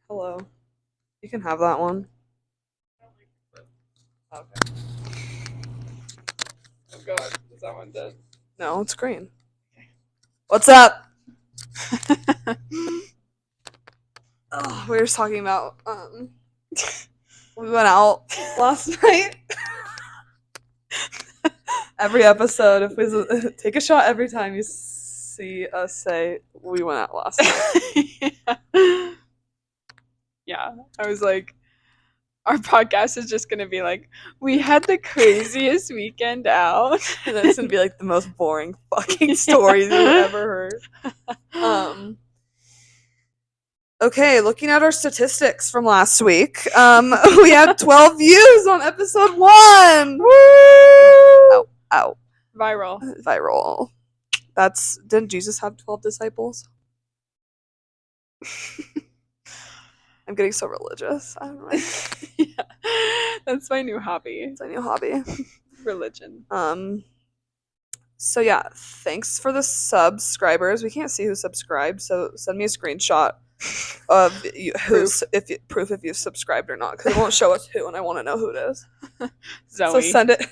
Hello. You can have that one. Okay. Oh god, is that one dead? No, it's green. What's up? Oh, we were just talking about we went out last night. Every episode, if we take a shot every time you see us say we went out last night. Yeah, I was like, our podcast is just gonna be like, we had the craziest weekend out. And it's gonna be like the most boring fucking stories you've ever heard. Okay, looking at our statistics from last week, we had 12 views on episode 1. Woo! Ow. Viral. Didn't Jesus have 12 disciples? I'm getting so religious. I don't know. Yeah, that's my new hobby. It's my new hobby. Religion. So yeah, thanks for the subscribers. We can't see who subscribed, so send me a screenshot of proof if you've subscribed or not, because it won't show us who, and I want to know who it is. Zoe. So send it.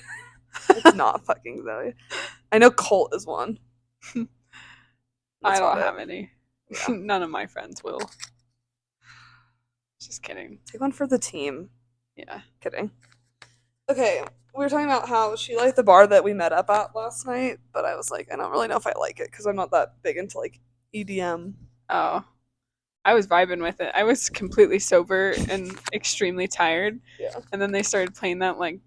It's not fucking Zoe. I know Colt is one. I don't have any. Yeah. None of my friends will. Just kidding. Take one for the team. Yeah. Kidding. Okay, we were talking about how she liked the bar that we met up at last night, but I was like, I don't really know if I like it because I'm not that big into like EDM. Oh. I was vibing with it. I was completely sober and extremely tired. Yeah. And then they started playing that like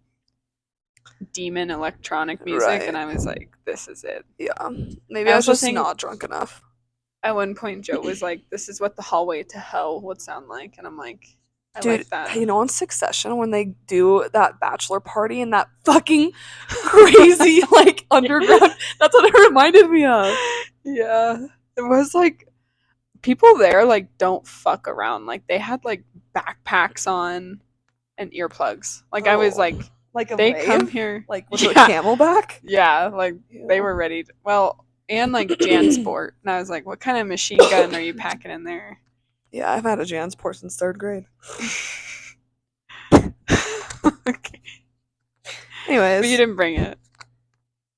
demon electronic music, right. And I was like, this is it. Yeah. Maybe I was just not drunk enough. At one point, Joe was like, this is what the hallway to hell would sound like. And I'm like, dude, like that. You know, on Succession, when they do that bachelor party in that fucking crazy, like, underground, that's what it reminded me of. Yeah. It was like, people there, like, don't fuck around. Like, they had, like, backpacks on and earplugs. Like, I was like they rave? Come here. Like, with a camelback? Yeah, like, they were ready to, well, and, like, JanSport. And I was like, what kind of machine gun are you packing in there? Yeah, I've had a JanSport since 3rd grade. Okay. Anyways. But you didn't bring it.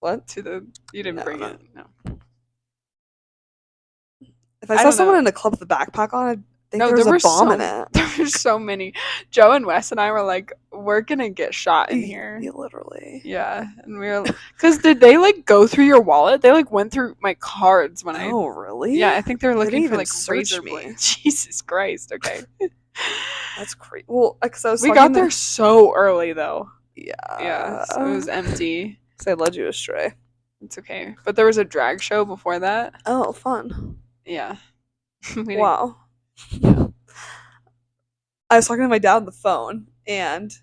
What? You didn't bring it. No. If I saw someone in a club with a backpack on, I'd think there was a bomb in it. There were so many. Joe and Wes and I were like, we're gonna get shot in here. Yeah, literally. Yeah. And we were, because did they like go through your wallet? They like went through my cards when Oh, really? Yeah, I think they were looking for like razor blades. Jesus Christ. Okay. That's crazy. Well, because we got there so early though. Yeah. Yeah. So it was empty. So I led you astray. It's okay. But there was a drag show before that. Oh, fun. Yeah. Wow. Yeah. I was talking to my dad on the phone, and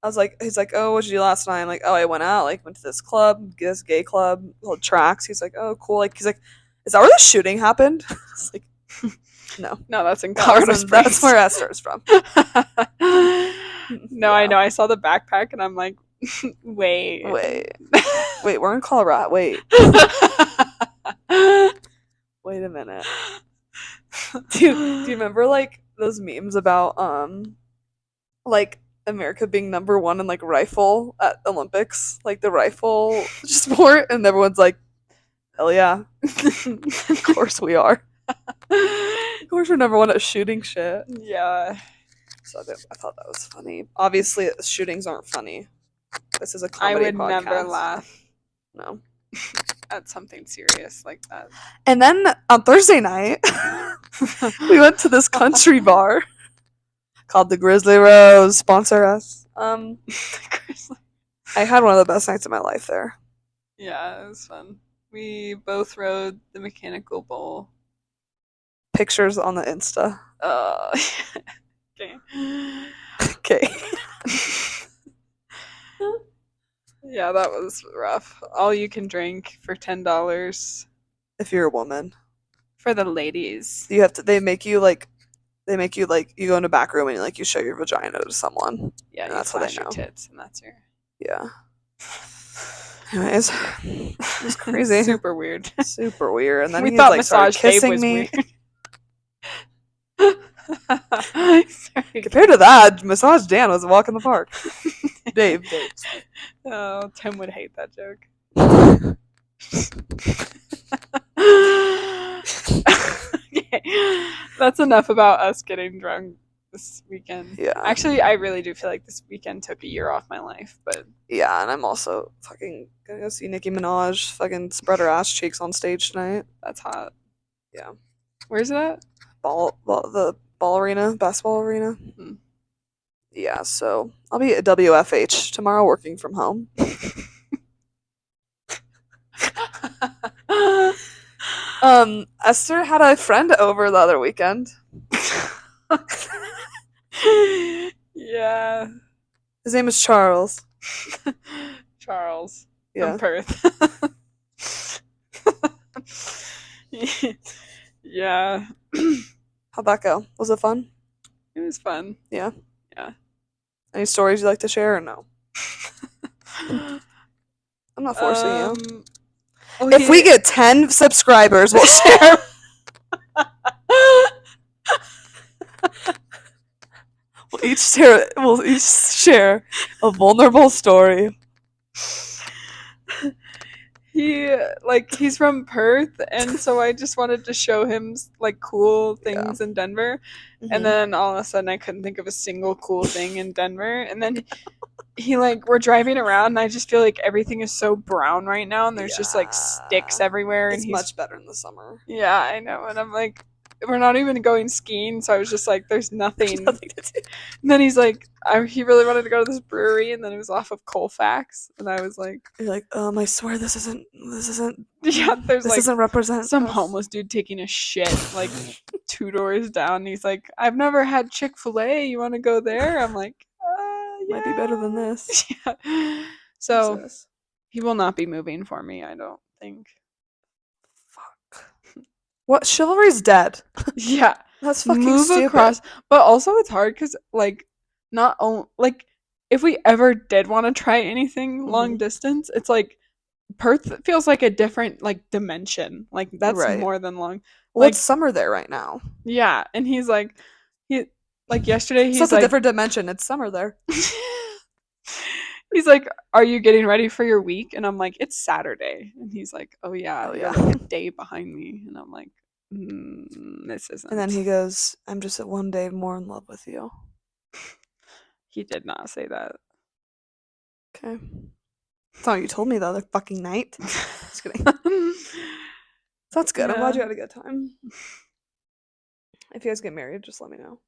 I was like, he's like, oh, what'd you do last night? I'm like, oh, I went out, like, went to this club, this gay club called Tracks. He's like, oh, cool. Like, he's like, is that where the shooting happened? I was like, no. No, that's in Colorado Springs. That's where Esther's from. No, I know. I saw the backpack, and I'm like, wait, we're in Colorado. Wait a minute. Do you remember like those memes about like America being number 1 in like rifle at Olympics, like the rifle sport, and everyone's like, hell yeah. Of course we are. Of course we're number 1 at shooting shit. Yeah. So I thought that was funny. Obviously shootings aren't funny. This is a comedy podcast. I would never laugh. No. At something serious like that. And then on Thursday night, we went to this country bar called the Grizzly Rose. Sponsor us. I had one of the best nights of my life there. Yeah, it was fun. We both rode the mechanical bull. Pictures on the Insta. Okay. Yeah, that was rough. All you can drink for $10. If you're a woman. For the ladies. You have to. They make you like. You go in a back room and like you show your vagina to someone. Yeah, and that's what they know. Your tits, and that's your. Yeah. Anyways, it was crazy. Super weird. Super weird. And then we he thought like massage started kissing was me. Weird. Sorry. Compared to that, Massage Dan was a walk in the park. Dave. Oh, Tim would hate that joke. Okay. That's enough about us getting drunk this weekend. Yeah. Actually, I really do feel like this weekend took a year off my life, but Yeah, and I'm also fucking gonna go see Nicki Minaj fucking spread her ass cheeks on stage tonight. that's hot. Yeah. Where's it at? The ball arena, basketball arena. Hmm. Yeah, so I'll be at WFH tomorrow working from home. Esther had a friend over the other weekend. Yeah. His name is Charles. Charles. Yeah. From Perth. Yeah. How'd that go? Was it fun? It was fun. Yeah. Yeah. Any stories you'd like to share or no? I'm not forcing you. Okay. If we get 10 subscribers, we'll share. We'll each share a vulnerable story. He's from Perth, and so I just wanted to show him like cool things in Denver. And then all of a sudden I couldn't think of a single cool thing in Denver. And then we're driving around and I just feel like everything is so brown right now and there's just like sticks everywhere. It's and much better in the summer. Yeah, I know. And I'm like, we're not even going skiing, so I was just like, there's nothing. Nothing to do. And then he's like, he really wanted to go to this brewery, and then it was off of Colfax, and I was like, You're like, I swear this isn't. Yeah, there's This like doesn't represent some us. homeless dude taking a shit like 2 doors down. And he's like, I've never had Chick-fil-A. You want to go there? I'm like, yeah. Might be better than this. Yeah. So Jesus. he will not be moving for me, I don't think. Fuck. What? Chivalry's dead. Yeah. That's fucking Move stupid. across. But also it's hard because like if we ever did want to try anything long distance, it's like Perth feels like a different like dimension. Like that's Right. more than long. Well, it's summer there right now. Yeah, and he's like yesterday he's So it's a like different dimension. It's summer there. he's like, "Are you getting ready for your week?" And I'm like, "It's Saturday." And he's like, "Oh yeah, Oh, you're yeah. like a day behind me." And I'm like, "This isn't." And then he goes, "I'm just at one day more in love with you." He did not say that. Okay. That's not what you told me the other fucking night. Just kidding. That's good. I'm glad you had a good time. If you guys get married, just let me know.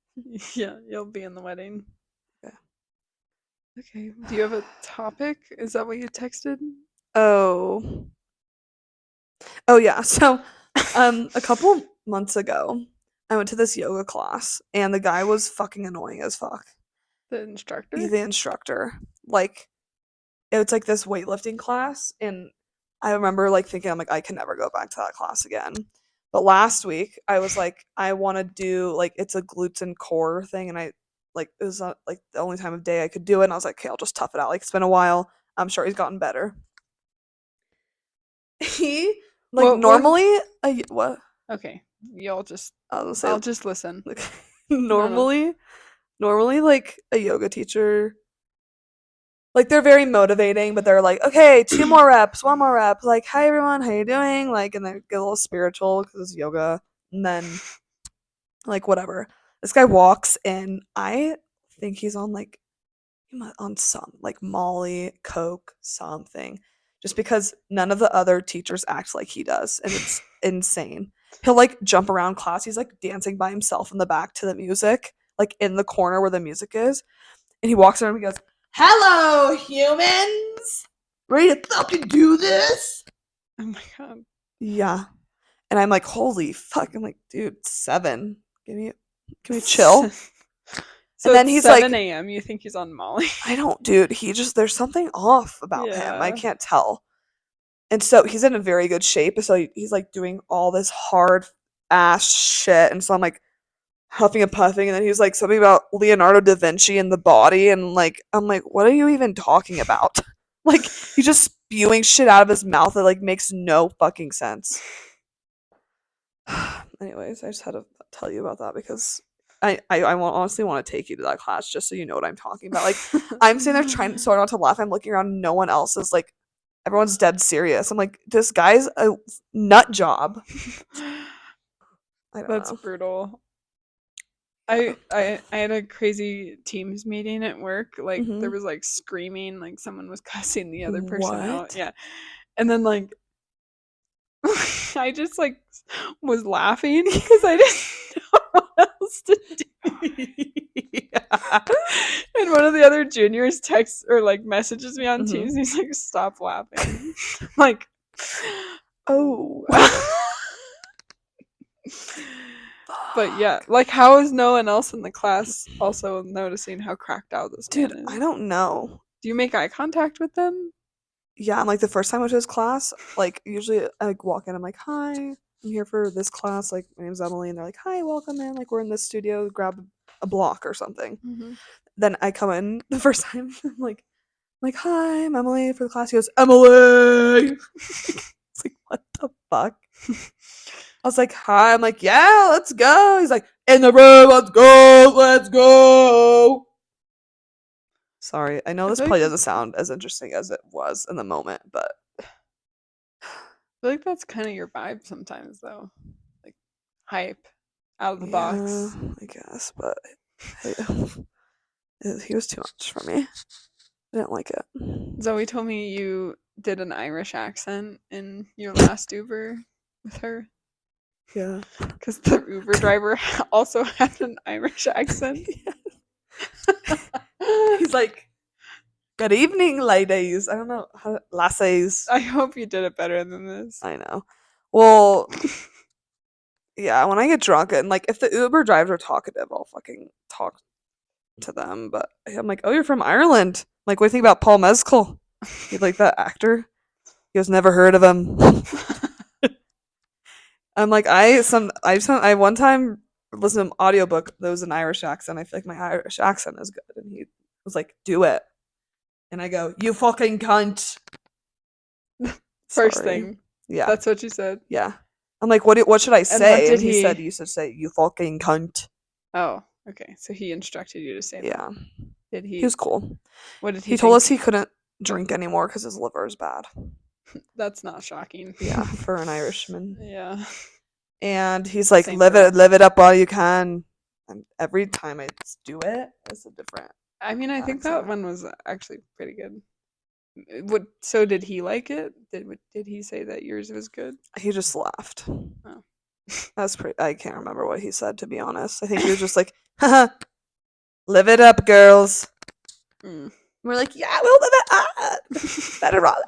Yeah, you'll be in the wedding. Yeah. Okay. Do you have a topic? Is that what you texted? Oh yeah. So, a couple months ago, I went to this yoga class, and the guy was fucking annoying as fuck. The instructor? The instructor. Like, it's like this weightlifting class, and I remember like thinking, I'm like, I can never go back to that class again. But last week, I was like, I want to do like it's a glutes and core thing, and it was not like the only time of day I could do it. And I was like, okay, I'll just tough it out. Like it's been a while. I'm sure he's gotten better. He normally what? Okay, you'll just. I'll just listen. Okay. Normally, like a yoga teacher, like they're very motivating, but they're like, okay, 2 more reps, 1 more rep, like, hi everyone, how you doing? Like, and they get a little spiritual because it's yoga, and then like whatever. This guy walks in. I think he's on some like Molly, Coke, something. Just because none of the other teachers act like he does, and it's insane. He'll like jump around class. He's like dancing by himself in the back to the music, like in the corner where the music is. And he walks around and he goes, "Hello, humans! Ready to fucking do this?" Oh my god. Yeah. And I'm like, holy fuck. I'm like, dude, 7. Can we chill? So and then he's like 7 a.m. You think he's on Molly? I don't, dude. There's something off about him. I Yeah. can't tell. And so he's in a very good shape. So he's like doing all this hard ass shit. And so I'm like huffing and puffing. And then he's like something about Leonardo da Vinci and the body. And like, I'm like, what are you even talking about? Like, he's just spewing shit out of his mouth that like makes no fucking sense. Anyways, I just had to tell you about that because I honestly want to take you to that class just so you know what I'm talking about. Like, I'm sitting there trying so not to laugh. I'm looking around, no one else is like, everyone's dead serious. I'm like, this guy's a nut job. I don't That's know. brutal. I had a crazy Teams meeting at work. Like there Mhm. was like screaming, like someone was cussing the other person out. What? Yeah. And then like I just like was laughing because I didn't know what else to do. Yeah. And one of the other juniors texts or like messages me on Mhm. Teams. He's like, "Stop laughing." I'm like, Oh. but yeah, Fuck. like how is no one else in the class also noticing how cracked out this Dude, man I is? don't know. Do you make eye contact with them? Yeah, I'm like the first time I went to his class, like usually I like walk in, I'm like, hi, I'm here for this class. Like my name's Emily, and they're like, hi, welcome in. Like we're in this studio, grab a block or something. Mm-hmm. Then I come in the first time, I'm like, hi, I'm Emily for the class. He goes, Emily. It's like, what the fuck? I was like, hi. I'm like, yeah, let's go. He's like, in the room, let's go. Sorry, I know I this feel probably like doesn't sound as interesting as it was in the moment, but I feel like that's kind of your vibe sometimes, though. Like hype, out of the yeah, box. I guess. But hey, he was too much for me. I didn't like it. Zoe told me you did an Irish accent in your last Uber with her Yeah. because the Uber driver also had an Irish accent. He's like, good evening, ladies. I don't know how lasses. I hope you did it better than this. I know. Well, yeah, when I get drunk and like if the Uber drivers are talkative, I'll fucking talk to them. But I'm like, oh, you're from Ireland. Like, what do you think about Paul Mescal? You like that actor? He goes, never heard of him. I'm like, I one time listened to an audiobook that was an Irish accent. I feel like my Irish accent is good. And he was like, do it. And I go, you fucking cunt. First Sorry. thing. Yeah. That's what you said. Yeah. I'm like, what should I And what say? did And he said, he? you should say, you fucking cunt. Oh, okay. So he instructed you to say that. Yeah. Did He he? was cool. What did he He told us think? he couldn't drink anymore because his liver is bad. That's not shocking. Yeah, for an Irishman. Yeah. And he's like, Same live for us. live it up while you can. And every time I do it, it's a different I mean, I think that accent. one was actually pretty good. What? So did he like it? Did he say that yours was good? He just laughed. Oh. That's pretty. I can't remember what he said, to be honest. I think he was just like, haha, live it up, girls. Mm. We're like, yeah, we'll live it up. Better roll it.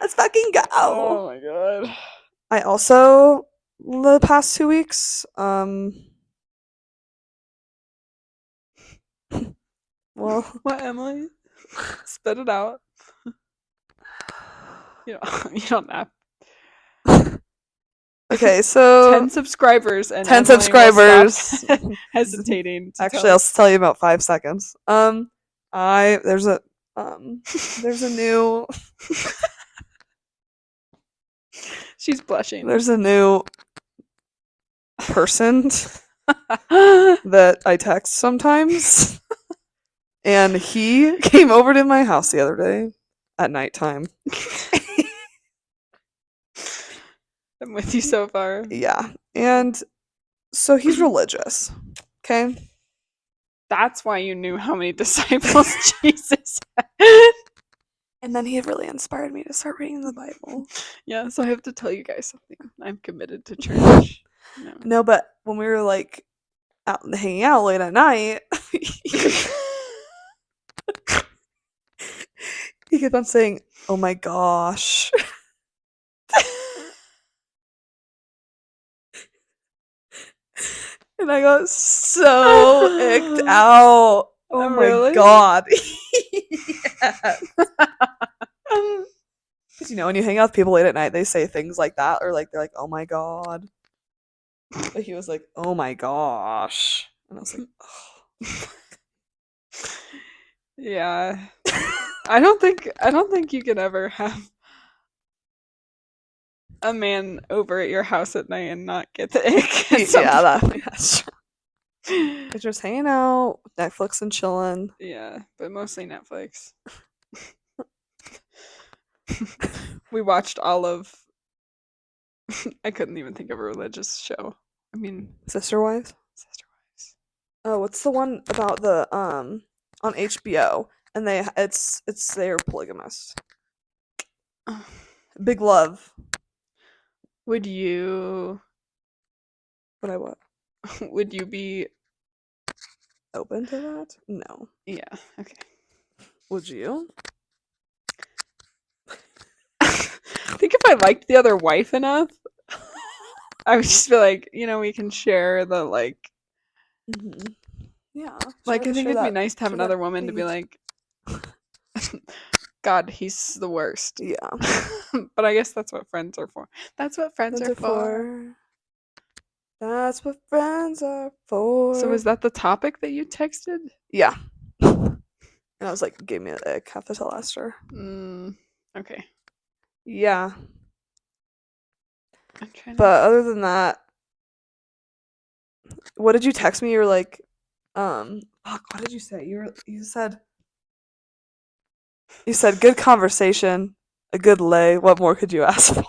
Let's fucking go. Oh my god. I also, the past 2 weeks, well, What, Emily? Spit it out. You don't have okay, so 10 subscribers and 10 Emily will subscribers. stop hesitating. To Actually, tell I'll us. tell you about 5 seconds. There's a there's a new She's blushing. there's a new person that I text sometimes, and he came over to my house the other day at nighttime. I'm with you so far. Yeah, and so he's religious. Okay. That's why you knew how many disciples Jesus had. And then he really inspired me to start reading the Bible. Yeah, so I have to tell you guys something. I'm committed to church. No. No, but when we were like out hanging out late at night, he kept on saying, "Oh my gosh." And I got so icked out. Oh my Really? god. Yeah. Because when you hang out with people late at night, they say things like that, or like they're like, "Oh my god." But he was like, "Oh my gosh," and I was like, "Oh." Yeah. I don't think you can ever have a man over at your house at night and not get the ick at some Yeah, point. that's true. We're just hanging out, Netflix and chilling. Yeah, but mostly Netflix. We watched all of. I couldn't even think of a religious show. I mean, Sister Wives. Sister Wives. Oh, what's the one about the on HBO? And they're polygamous. Big Love. Would you Would I what? would you be Open to that? No. yeah, okay. Would you? I think if I liked the other wife enough, I would just be like, we can share the Mm-hmm. Yeah. like I think it'd be nice to have share another that woman to be thing. like God, he's the worst. Yeah. But I guess that's what friends are for. That's what friends Friends are for. That's what friends are for. So is that the topic that you texted? Yeah. And I was like, gave me an ick. Have to tell Esther. Okay. Yeah. I'm trying to... But other than that, what did you text me? You were like, fuck, what did you say? You said good conversation, a good lay. What more could you ask for?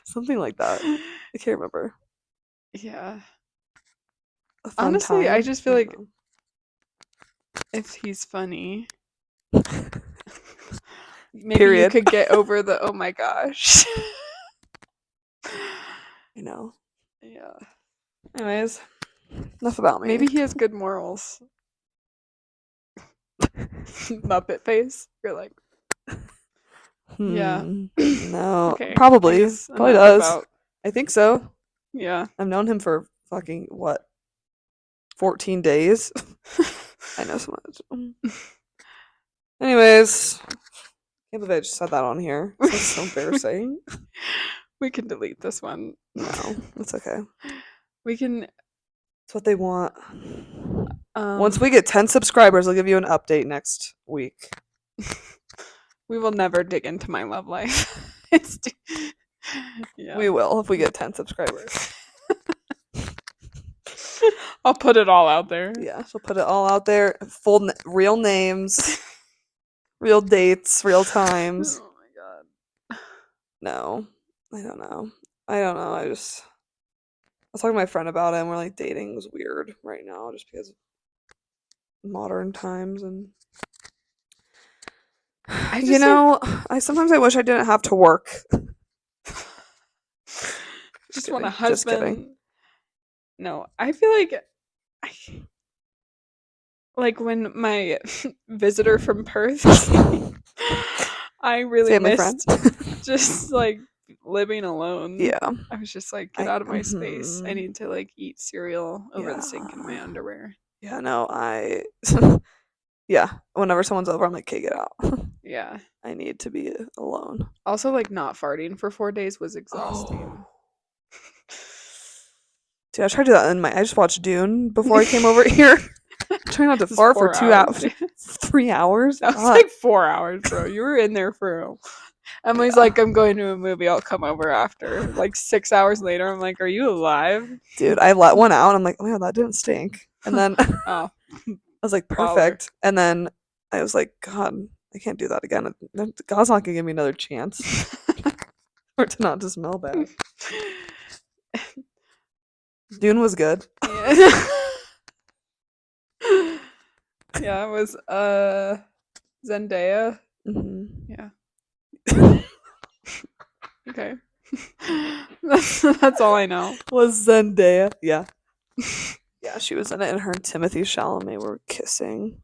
Something like that. I can't remember. Yeah. A fun Honestly, I time? just feel I like don't if he's funny, know. maybe you Period. could get over the oh my gosh. You know. Yeah. Anyways, enough about me. Maybe he has good morals. Muppet face. You're like, yeah. No, Okay, probably. I guess Probably enough does. about- I think so. Yeah. I've known him for fucking what? 14 days. I know so much. Anyways, can't believe I just said that on here. That's so embarrassing. We can delete this one. No, it's okay. We can It's what they want. Once we get 10 subscribers, I'll give you an update next week. we will never dig into my love life. It's yeah. We will if we get 10 subscribers. I'll put it all out there. Yeah, she'll put it all out there. Real names, real dates, real times. Oh my god. No, I don't know. I was talking to my friend about it, and we're like, dating is weird right now just because of modern times and I sometimes I wish I didn't have to work. Just want a kidding, just kidding. husband. No, I feel like when my visitor from Perth, I really Family friend. missed just like living alone. Yeah. I was just like, get out of my space. I Mhm. need to like eat cereal over the sink in my Yeah. underwear. Yeah, no, yeah, whenever someone's over, I'm like, okay, get out. Yeah. I need to be alone. Also, like not farting for 4 days was exhausting. Dude, I tried to do that I just watched Dune before I came over here. Trying not to It was fart for 4 2 hours. hours. 3 hours? That was God. like 4 hours, bro. You were in there for Emily's like, I'm going to a movie. I'll come over after. Like 6 hours later, I'm like, are you alive? Dude, I let one out and I'm like, oh yeah, that didn't stink. And then Oh, I was like, Baller. perfect. And then I was like, God, I can't do that again. God's not gonna give me another chance for it to not to smell bad. Dune was good. yeah. Yeah, it was Zendaya. Hmm. Yeah. Okay. That's all I know. Was Zendaya? Yeah. Yeah, she was in it, and her and Timothy Chalamet were kissing.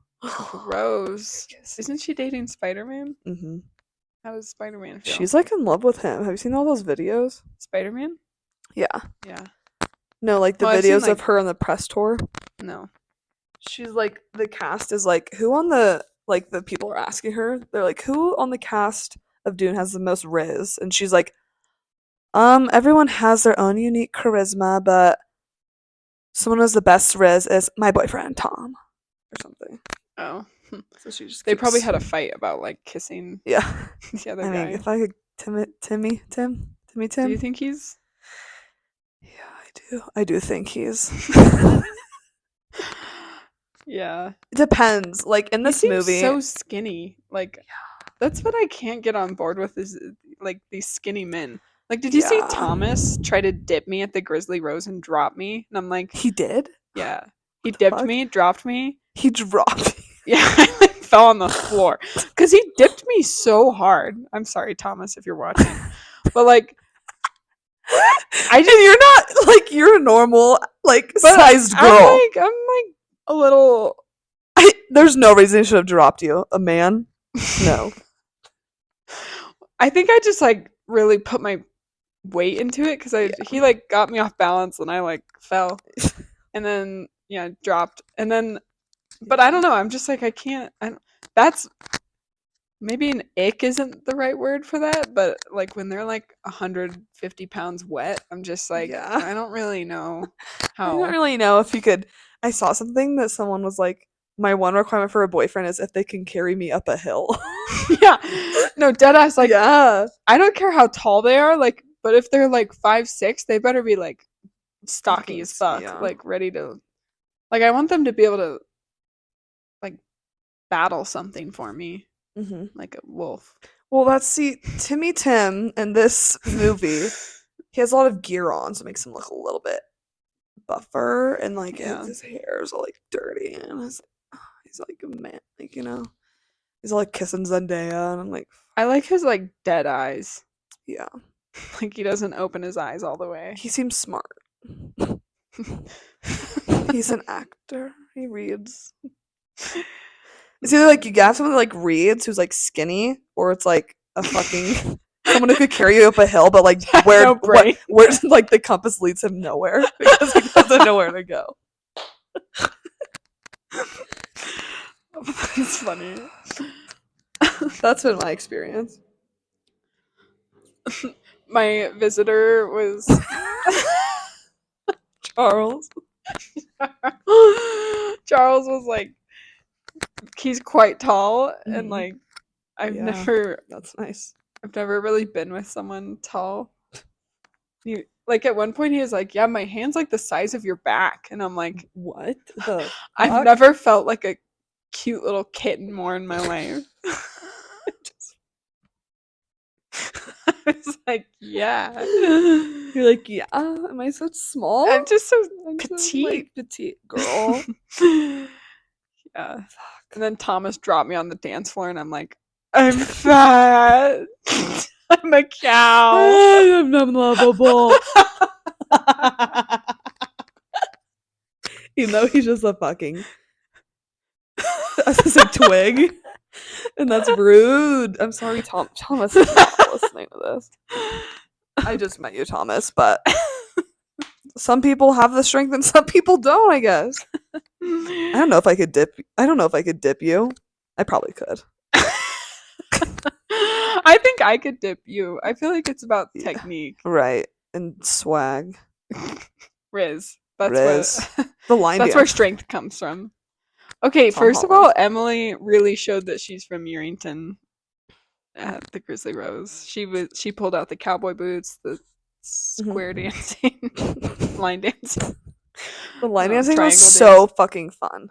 Rose. Isn't she dating Spider-Man? Hmm. How does Spider-Man feel? She's like in love with him. Have you seen all those videos? Spider-Man? Yeah. Yeah. No, like the Well, I've seen, videos of like- her on the press tour. No. She's like, the cast is like, who on the, like, the people are asking her, they're like, who on the cast of Dune has the most riz? And she's like, everyone has their own unique charisma, but someone who has the best riz is my boyfriend, Tom. Or something. Oh. So she just They probably keeps- had a fight about like kissing Yeah. the other I guy. mean, if I could Timmy Tim? Do you Tim? think he's? Yeah, I do. I do think he's. Yeah. It depends. Like in He this seems movie, so skinny. Like that's what I can't get on board with is like these skinny men. Like, did you see yeah. Thomas try to dip me at the Grizzly Rose and drop me? And I'm like, He did? yeah. He What the dipped fuck? me, dropped me. He dropped. Yeah, I like fell on the floor because he dipped me so hard. I'm sorry, Thomas, if you're watching, but like, I just And you're not like you're a normal like but sized girl. I'm like a little. There's no reason he should have dropped you. A man? No. I think I just like really put my weight into it because he like got me off balance and I like fell, and then yeah dropped, and then but I don't know. I'm just like I can't. That's maybe an ick isn't the right word for that, but like when they're like 150 pounds wet, I'm just like Yeah. I don't really know I how. don't really know if you could. I saw something that someone was like, my one requirement for a boyfriend is if they can carry me up a hill. Yeah, no, deadass. Like yeah. I don't care how tall they are, like, but if they're like 5'6", they better be like stocky as fuck, Yeah. like ready to. Like I want them to be able to like battle something for me, like a wolf. Well, Timmy Tim in this movie, he has a lot of gear on, so it makes him look a little bit buffer, and like Yeah. his hair is all like dirty, and he's like a man, like he's all like kissing Zendaya, and I'm like, I like his like dead eyes. yeah, Like he doesn't open his eyes all the way. he seems smart. He's an actor. He reads. It's either like you have someone that like reads who's like skinny, or it's like a fucking someone who could carry you up a hill, but like No brain. where like the compass leads him nowhere because he doesn't know where to go. It's funny. That's been my experience. My visitor was Charles. Charles was like, he's quite tall, and Mhm. like I've Yeah. never That's nice. really been with someone tall. He like at one point he was like, yeah, my hand's like the size of your back, and I'm like, What the I've fuck? never felt like a cute little kitten more in my life. I was like, yeah. You're like, yeah, am I so small? I'm just so I'm so, petite. like, petite girl. Yeah. And then Thomas dropped me on the dance floor, and I'm like, I'm fat. I'm a cow. I am unlovable. You know he's just a fucking a twig. And that's rude. I'm sorry, Thomas is not listening to this. I just met you, Thomas, but some people have the strength and some people don't, I guess. I don't know if I could dip you. I probably could. I think I could dip you. I feel like it's about Yeah. technique. Right. And swag. Riz. That's Riz. what The line that's where dance. strength comes from. Okay, Tom first of Holland. all, Emily really showed that she's from Yerington at the Grizzly Rose. She pulled out the cowboy boots, the square dancing, line dancing. The line Oh, dancing was triangle so fucking fun.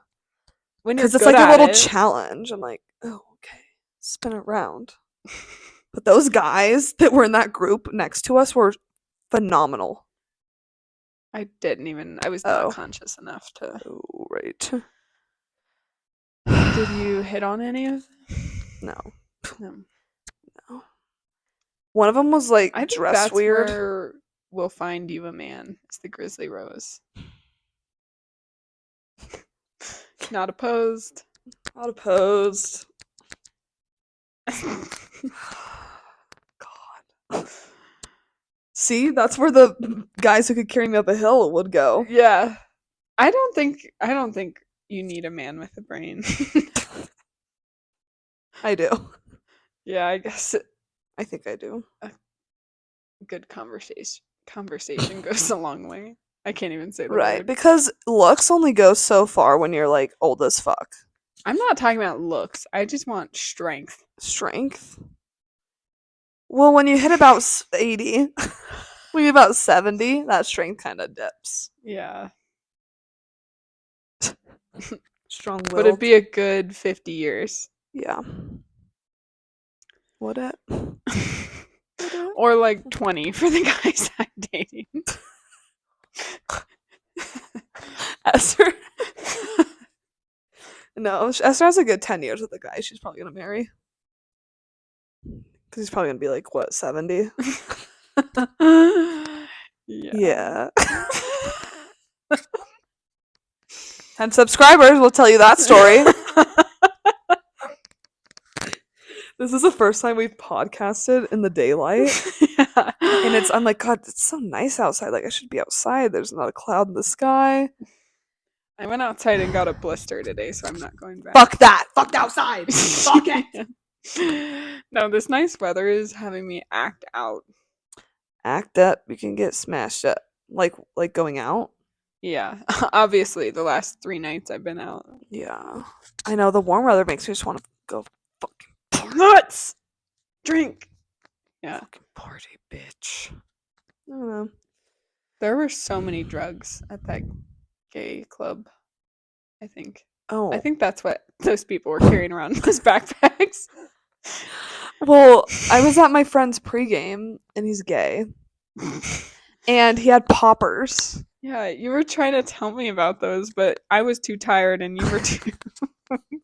When you're Because it's good like a at little it, challenge. I'm like, oh, okay. Spin it around. But those guys that were in that group next to us were phenomenal. I was Oh. not conscious enough to. Oh, right. Did you hit on any of No. them? No. One of them was like I think dressed that's weird. where we'll find you a man. It's the Grizzly Rose. Not opposed. Not opposed. God. See, that's where the guys who could carry me up a hill would go. Yeah. I don't think you need a man with a brain. I do. Yeah, I guess I think I do. good conversation goes a long way. I can't even say the Right, word. because looks only go so far when you're like old as fuck. I'm not talking about looks. I just want strength. Strength. Well, when you hit about 80, when you're about 70, that strength kind of dips. Yeah. Strong But it'd willed. be a good 50 years. Yeah. Would it? Would it? Or like 20 for the guys I'm dating. Esther. No, Esther has a good 10 years with the guy she's probably gonna marry. Because he's probably gonna be like, what, 70? Yeah. Yeah. 10 subscribers will tell you that story. This is the first time we've podcasted in the daylight. Yeah. And I'm like, God, it's so nice outside. Like, I should be outside. There's not a cloud in the sky. I went outside and got a blister today, so I'm not going back. Fuck that. Fuck outside. Fuck it. No, this nice weather is having me act out. Act up. You can get smashed up. Like going out. Yeah. Obviously, the last 3 nights I've been out. Yeah. I know the warm weather makes me just want to go fucking party. Nuts! Drink! Yeah. Fucking party, bitch. I don't know. There were so many drugs at that gay club, I think. Oh. I think that's what those people were carrying around in those backpacks. Well, I was at my friend's pregame, and he's gay. And he had poppers. Yeah, you were trying to tell me about those, but I was too tired and you were too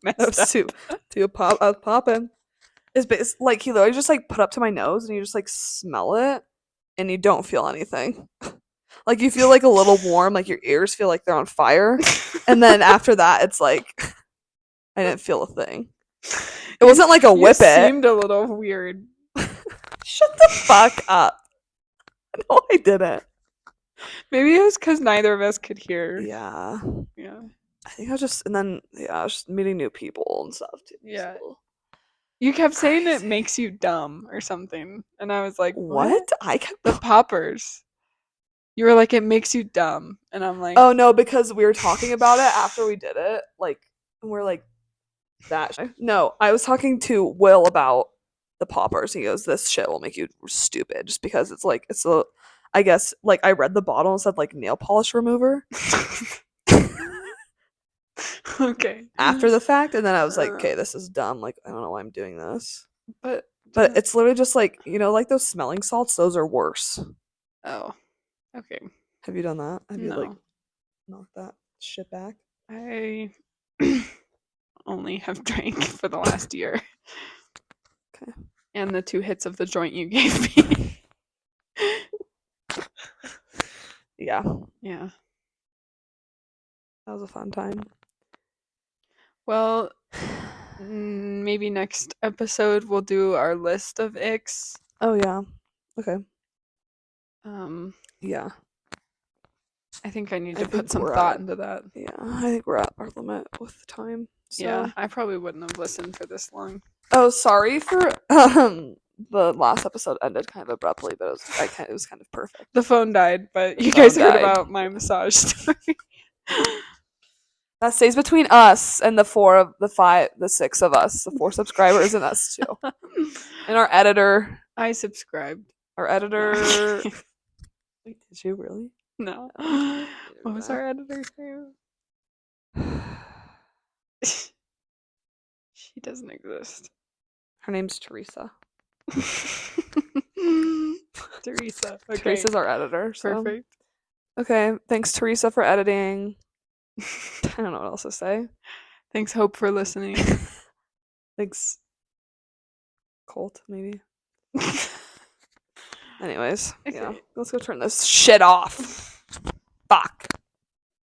messed I was up. I was popping. It's like he literally just like put up to my nose, and you just like smell it, and you don't feel anything. Like you feel like a little warm, like your ears feel like they're on fire, and then after that, it's like I didn't feel a thing. It wasn't like a You whip it. seemed a little weird. Shut the fuck up. No, I didn't. Maybe it was because neither of us could hear. Yeah. Yeah. I think I was just, and then, yeah, I was just meeting new people and stuff, too. Yeah. So. You kept saying it Crazy. makes you dumb or something. And I was like, What? I kept. The poppers. You were like, it makes you dumb. And I'm like, Oh, no, because we were talking about it after we did it. Like, and we're like, that. No, I was talking to Will about the poppers. And he goes, this shit will make you stupid just because it's like, it's a, I guess, like, I read the bottle and said, like, nail polish remover. okay. After the fact, and then I was like, okay, this is dumb. Like, I don't know why I'm doing this. But it's literally just like, you know, like those smelling salts, those are worse. Oh. Okay. Have you done that? Have you like No. knocked that shit back? I only have drank for the last year. Okay. And the 2 hits of the joint you gave me. Yeah. Yeah. That was a fun time. Well, maybe next episode we'll do our list of icks. Oh yeah. Okay. Yeah. I think I need to I put think some we're thought at- into that. Yeah, I think we're at our limit with time. So. Yeah, I probably wouldn't have listened for this long. Oh, sorry for the last episode ended kind of abruptly, but it was kind of perfect. The phone died, but The you guys phone heard died. about my massage story. That stays between us and the 6 of us, the 4 subscribers and us too. And our editor. I subscribed. Our editor. No. Wait, did you really? No. What was that. our editor's name? She doesn't exist. Her name's Teresa. Teresa. Okay. Teresa's our editor. So. Perfect. Okay, thanks Teresa for editing. I don't know what else to say. Thanks, Hope, for listening. Thanks, Colt, maybe. Anyways, yeah, Okay. let's go turn this shit off.